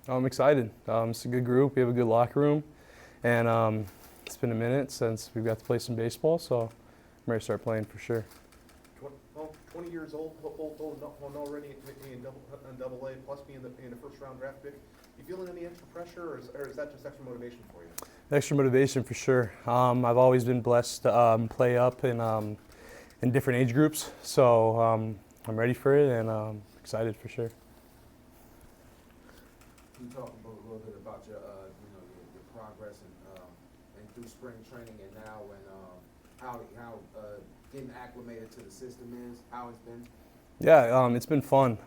I'm excited. It's a good group. We have a good locker room, and it's been a minute since we've got to play some baseball, so I'm ready to start playing for sure. 20 years old already in Double A, plus being the first round draft pick. You feeling any extra pressure, or is that just extra motivation for you? Extra motivation for sure. I've always been blessed to play up in different age groups, so I'm ready for it and excited for sure. Can you talk a little bit about your progress and through spring training and now, and how getting acclimated to the system is, how it's been? Yeah, it's been fun.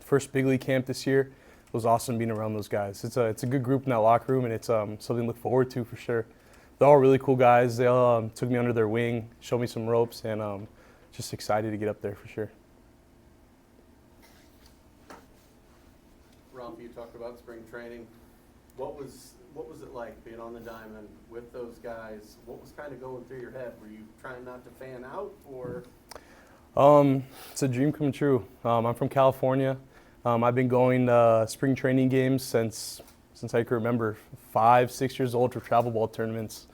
First big league camp this year. It was awesome being around those guys. It's a good group in that locker room, and it's something to look forward to for sure. They're all really cool guys. They all took me under their wing, showed me some ropes, and just excited to get up there for sure. Ralphy, you talked about spring training. What was it like being on the diamond with those guys? What was kind of going through your head? Were you trying not to fan out, or? It's a dream come true. I'm from California. I've been going to spring training games since I can remember, 5, 6 years old, for travel ball tournaments,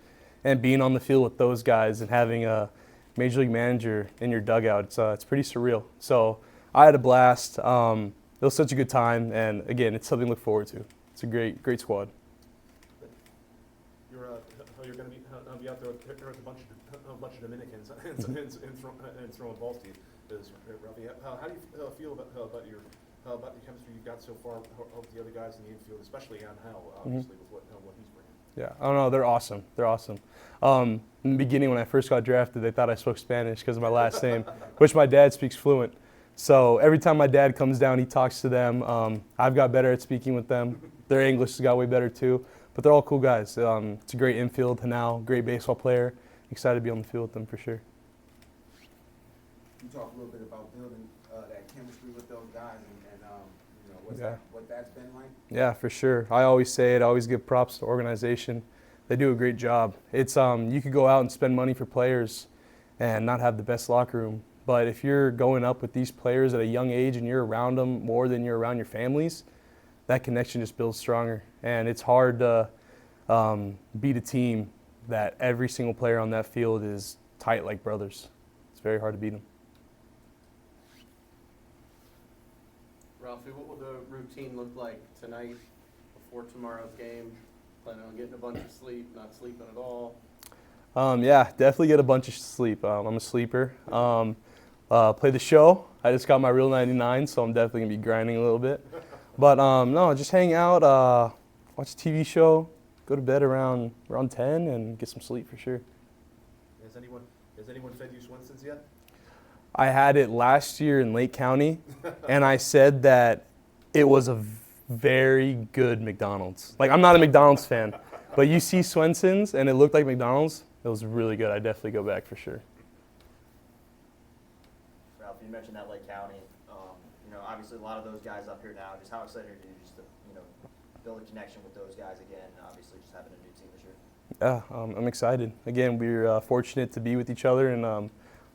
and being on the field with those guys and having a major league manager in your dugout. It's pretty surreal. So I had a blast. It was such a good time, and again, it's something to look forward to. It's a great squad. You're going to be out there with a bunch of Dominicans and throwing balls to you. Ralphy, how do you feel about the chemistry you've got so far with the other guys in the infield, especially on Hal, obviously, with what he's bringing? Yeah, I don't know. They're awesome. They're awesome. In the beginning, when I first got drafted, they thought I spoke Spanish because of my last name, which my dad speaks fluent. So every time my dad comes down, he talks to them. I've got better at speaking with them. Their English has got way better too. But they're all cool guys. It's a great infield. Hanal, great baseball player. Excited to be on the field with them for sure. You talk a little bit about building that chemistry with those guys and what that's been like? Yeah, for sure. I always say it. I always give props to the organization. They do a great job. It's you could go out and spend money for players and not have the best locker room. But if you're going up with these players at a young age and you're around them more than you're around your families, that connection just builds stronger. And it's hard to beat a team that every single player on that field is tight like brothers. It's very hard to beat them. Ralphie, what will the routine look like tonight before tomorrow's game? Planning on getting a bunch of sleep, not sleeping at all? Yeah, definitely get a bunch of sleep. I'm a sleeper. Play the show. I just got my real 99, so I'm definitely going to be grinding a little bit. But no, just hang out, watch a TV show, go to bed around 10, and get some sleep for sure. Has anyone fed you Swenson's yet? I had it last year in Lake County, and I said that it was a very good McDonald's. Like, I'm not a McDonald's fan, but you see Swenson's, and it looked like McDonald's. It was really good. I'd definitely go back for sure. Ralph, you mentioned that Lake County. Obviously a lot of those guys up here now. Just how excited are you just to build a connection with those guys again? Obviously, just having a new team this year. Yeah, I'm excited. Again, we're fortunate to be with each other in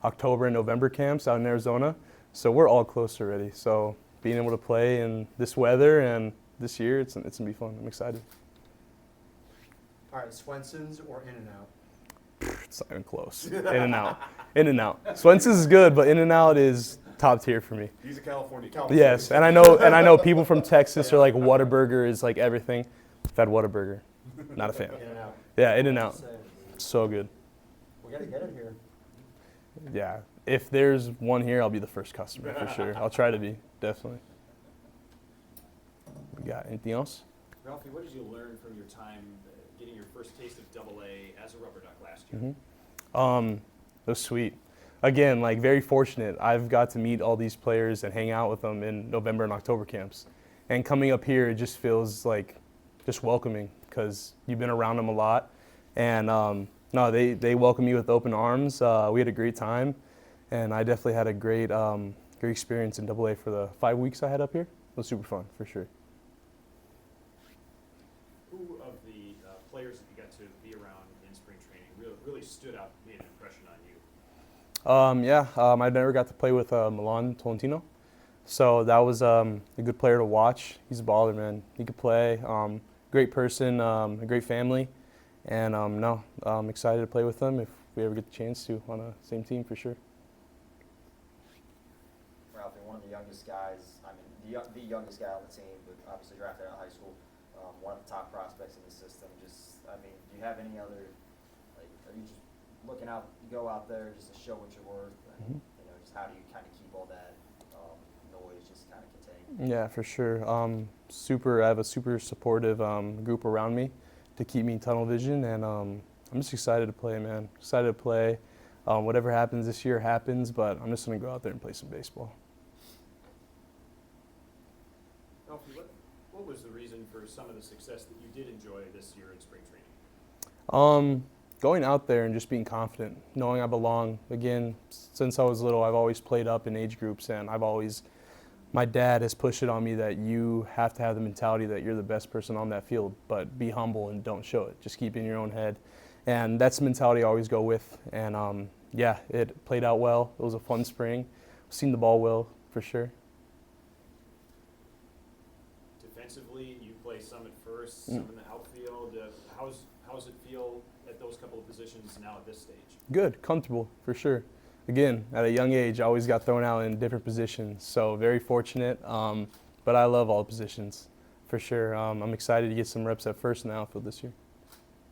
October and November camps out in Arizona, so we're all close already. So being able to play in this weather and this year, it's gonna be fun. I'm excited. All right, Swenson's or In-N-Out? It's not even close. In-N-Out. In-N-Out. Swenson's is good, but In-N-Out is top tier for me. He's a California. Yes, and I know people from Texas are like Whataburger is like everything. I've had Whataburger. Not a fan. In-N-Out. Yeah, In-N-Out. So good. We got to get it here. Yeah. If there's one here, I'll be the first customer for sure. I'll try to be, definitely. We got anything else? Ralphie, what did you learn from your time getting your first taste of Double-A as a rubber duck last year? It was sweet. Again, like very fortunate. I've got to meet all these players and hang out with them in November and October camps. And coming up here, it just feels like just welcoming because you've been around them a lot. And no, they welcomed me with open arms. We had a great time, and I definitely had a great experience in Double-A for the 5 weeks I had up here. It was super fun for sure. Who of the players that you got to be around in spring training really stood out, made an impression on you? I never got to play with Milan Tolentino. So that was a good player to watch. He's a baller, man. He could play. Great person, a great family, and no, I'm excited to play with him if we ever get the chance to on a same team for sure. Ralphie, one of the youngest guys, I mean, the youngest guy on the team, but obviously drafted out of high school, one of the top prospects in the system. Just, I mean, do you have any other, like, are you just looking out, go out there just to show what you're worth? And, you know, just how do you kind of keep all that noise just kind of contained? Yeah, for sure. I have a super supportive group around me to keep me in tunnel vision, and I'm just excited to play, man. Excited to play. Whatever happens this year happens, but I'm just going to go out there and play some baseball. Ralphie, what was the reason for some of the success that you did enjoy this year in spring training? Going out there and just being confident, knowing I belong. Again, since I was little, I've always played up in age groups, and my dad has pushed it on me that you have to have the mentality that you're the best person on that field, but be humble and don't show it. Just keep it in your own head. And that's the mentality I always go with. And yeah, it played out well. It was a fun spring. Seen the ball well, for sure. Defensively, you play some at first, some in the outfield. How's it feel at those couple of positions now at this stage? Good, comfortable, for sure. Again, at a young age, I always got thrown out in different positions, so very fortunate. But I love all positions, for sure. I'm excited to get some reps at first in the outfield this year.